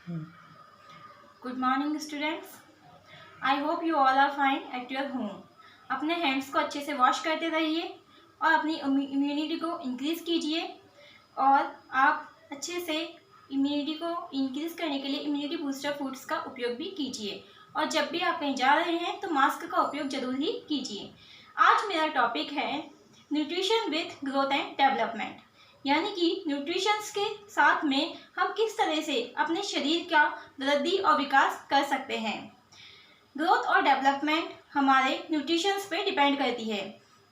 Good morning students. I hope you all are fine at your home. अपने hands को अच्छे से wash करते रहिए और अपनी इम्यूनिटी को इंक्रीज़ कीजिए। और आप अच्छे से इम्यूनिटी को इंक्रीज़ करने के लिए इम्यूनिटी बूस्टर फूड्स का उपयोग भी कीजिए। और जब भी आप कहीं जा रहे हैं तो मास्क का उपयोग ज़रूर ही कीजिए। आज मेरा टॉपिक है nutrition with growth and development, यानी कि न्यूट्रिशंस के साथ में हम किस तरह से अपने शरीर का वृद्धि और विकास कर सकते हैं। ग्रोथ और डेवलपमेंट हमारे न्यूट्रिशंस पे डिपेंड करती है।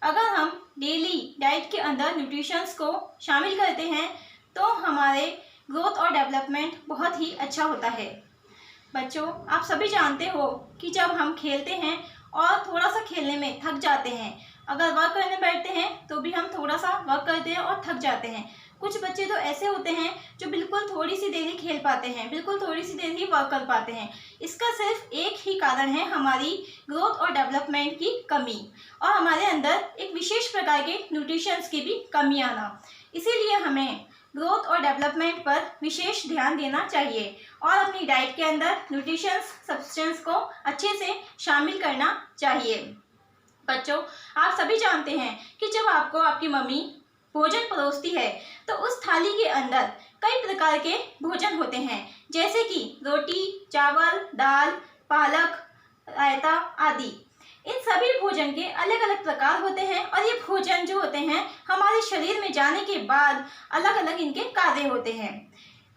अगर हम डेली डाइट के अंदर न्यूट्रिशंस को शामिल करते हैं तो हमारे ग्रोथ और डेवलपमेंट बहुत ही अच्छा होता है। बच्चों, आप सभी जानते हो कि जब हम खेलते हैं और थोड़ा सा खेलने में थक जाते हैं, अगर वर्क करने बैठते हैं तो भी हम थोड़ा सा वर्क करते हैं और थक जाते हैं। कुछ बच्चे तो ऐसे होते हैं जो बिल्कुल थोड़ी सी देर ही खेल पाते हैं, बिल्कुल थोड़ी सी देर ही वर्क कर पाते हैं। इसका सिर्फ एक ही कारण है हमारी ग्रोथ और डेवलपमेंट की कमी और हमारे अंदर एक विशेष प्रकार के न्यूट्रिशंस की भी कमी आना। इसीलिए हमें ग्रोथ और डेवलपमेंट पर विशेष ध्यान देना चाहिए और अपनी डाइट के अंदर न्यूट्रिशंस सब्सटेंस को अच्छे से शामिल करना चाहिए। बच्चों, आप सभी जानते हैं कि जब आपको आपकी मम्मी भोजन परोसती है तो उस थाली के अंदर कई प्रकार के भोजन होते हैं, जैसे कि रोटी, चावल, दाल, पालक, रायता आदि। इन सभी भोजन के अलग अलग प्रकार होते हैं और ये भोजन जो होते हैं हमारे शरीर में जाने के बाद अलग अलग इनके कार्य होते हैं।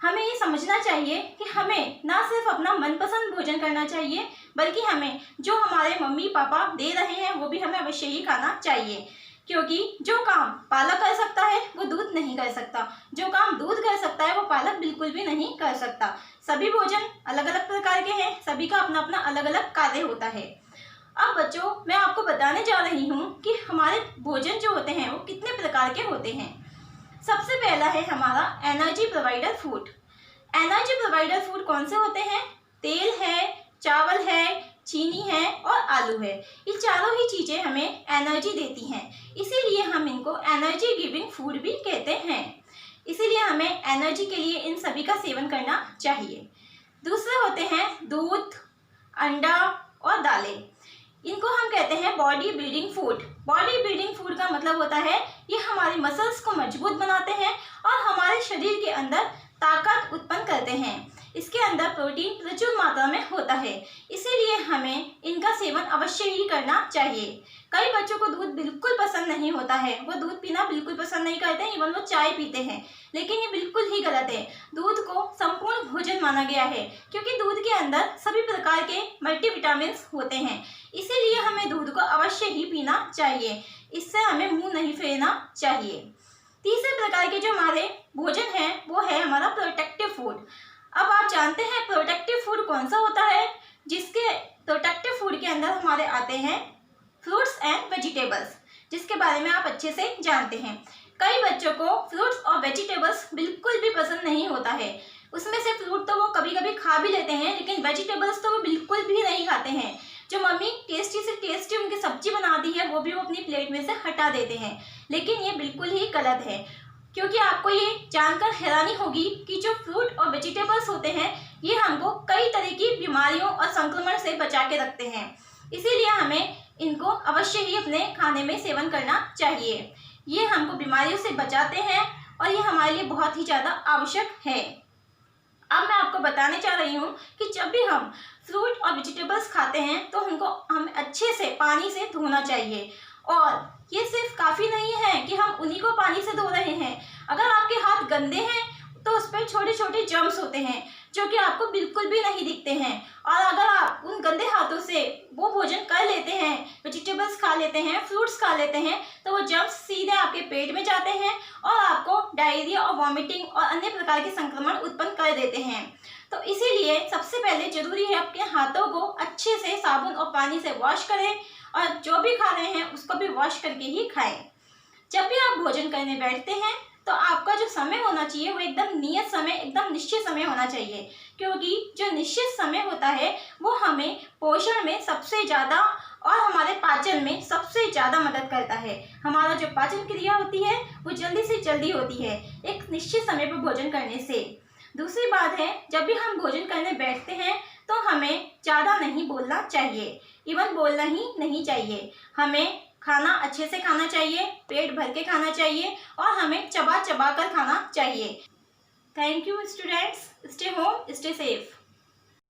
हमें ये समझना चाहिए कि हमें ना सिर्फ अपना मनपसंद भोजन करना चाहिए, बल्कि हमें जो हमारे मम्मी पापा दे रहे हैं वो भी हमें अवश्य ही खाना चाहिए। क्योंकि जो काम पालक कर सकता है वो दूध नहीं कर सकता, जो काम दूध कर सकता है वो पालक बिल्कुल भी नहीं कर सकता। सभी भोजन अलग अलग प्रकार के हैं, सभी का अपना अपना अलग अलग कार्य होता है। अब बच्चों, मैं आपको बताने जा रही हूँ कि हमारे भोजन जो होते हैं वो कितने प्रकार के होते हैं। सबसे पहला है हमारा energy provider food. Energy provider food कौन से होते हैं? तेल है, चावल है, चीनी है और आलू है। ये चारों ही चीज़ें हमें एनर्जी देती हैं, इसीलिए हम इनको एनर्जी गिविंग फूड भी कहते हैं। इसीलिए हमें एनर्जी के लिए इन सभी का सेवन करना चाहिए। दूसरे होते हैं दूध, अंडा और दालें। इनको हम कहते हैं body building food. Body building food का मतलब होता है ये हमारी मसल्स को मजबूत बनाते हैं और हमारे शरीर के अंदर ताकत उत्पन्न करते हैं। इसके अंदर प्रोटीन प्रचुर मात्रा में होता है, इसीलिए हमें इनका सेवन अवश्य ही करना चाहिए। कई बच्चों को दूध बिल्कुल पसंद नहीं होता है, वो दूध पीना बिल्कुल पसंद नहीं करते, इवन वो चाय पीते हैं, लेकिन ये बिल्कुल ही गलत है। दूध को संपूर्ण भोजन माना गया है क्योंकि दूध के अंदर सभी प्रकार के मल्टीविटामिन होते हैं, इसीलिए हमें दूध को अवश्य ही पीना चाहिए। इससे हमें मुँह नहीं फेरना चाहिए। तीसरे प्रकार के जो हमारे भोजन है वो है हमारा प्रोटेक्टिव फूड। अब आप जानते हैं प्रोटेक्टिव फूड कौन सा होता है? जिसके प्रोटेक्टिव फूड के अंदर हमारे आते हैं फ्रूट्स एंड वेजिटेबल्स, जिसके बारे में आप अच्छे से जानते हैं। कई बच्चों को फ्रूट्स और वेजिटेबल्स बिल्कुल भी पसंद नहीं होता है। उसमें से फ्रूट तो वो कभी कभी खा भी लेते हैं, लेकिन वेजिटेबल्स तो वो बिल्कुल भी नहीं खाते हैं। जो मम्मी टेस्टी से टेस्टी उनकी सब्जी बनाती है वो भी वो अपनी प्लेट में से हटा देते हैं, लेकिन ये बिल्कुल ही गलत है। क्योंकि आपको ये जानकर हैरानी होगी कि जो फ्रूट और वेजिटेबल्स होते हैं ये हमको कई तरह की बीमारियों और संक्रमण से बचा के रखते हैं, इसीलिए हमें इनको अवश्य ही अपने खाने में सेवन करना चाहिए। ये हमको बीमारियों से बचाते हैं और ये हमारे लिए बहुत ही ज़्यादा आवश्यक है। अब मैं आपको बताने जा रही हूँ कि जब भी हम फ्रूट और वेजिटेबल्स खाते हैं तो उनको हमें अच्छे से पानी से धोना चाहिए। और ये सिर्फ काफ़ी नहीं है कि हम उन्हीं को पानी से धो रहे हैं। अगर आपके हाथ गंदे हैं तो उस पर छोटे छोटे जर्म्स होते हैं जो कि आपको बिल्कुल भी नहीं दिखते हैं, और अगर आप उन गंदे हाथों से वो भोजन कर लेते हैं, वेजिटेबल्स खा लेते हैं, फ्रूट्स खा लेते हैं, तो वो जर्म्स सीधे आपके पेट में जाते हैं और आपको डायरिया और वॉमिटिंग और अन्य प्रकार के संक्रमण उत्पन्न कर देते हैं। तो इसीलिए सबसे पहले जरूरी है आपके हाथों को अच्छे से साबुन और पानी से वॉश करें और जो भी खा रहे हैं उसको भी वॉश करके ही खाएं। जब भी आप भोजन करने बैठते हैं तो आपका जो समय होना चाहिए वो एकदम नियत समय, एकदम निश्चित समय होना चाहिए, क्योंकि जो निश्चित समय होता है वो हमें पोषण में सबसे ज़्यादा और हमारे पाचन में सबसे ज़्यादा मदद करता है। हमारा जो पाचन क्रिया होती है वो जल्दी से जल्दी होती है एक निश्चित समय पर भोजन करने से। दूसरी बात है, जब भी हम भोजन करने बैठते हैं तो हमें ज़्यादा नहीं बोलना चाहिए, इवन बोलना ही नहीं चाहिए। हमें खाना अच्छे से खाना चाहिए, पेट भर के खाना चाहिए और हमें चबा चबा कर खाना चाहिए। Thank you students, stay home, stay safe.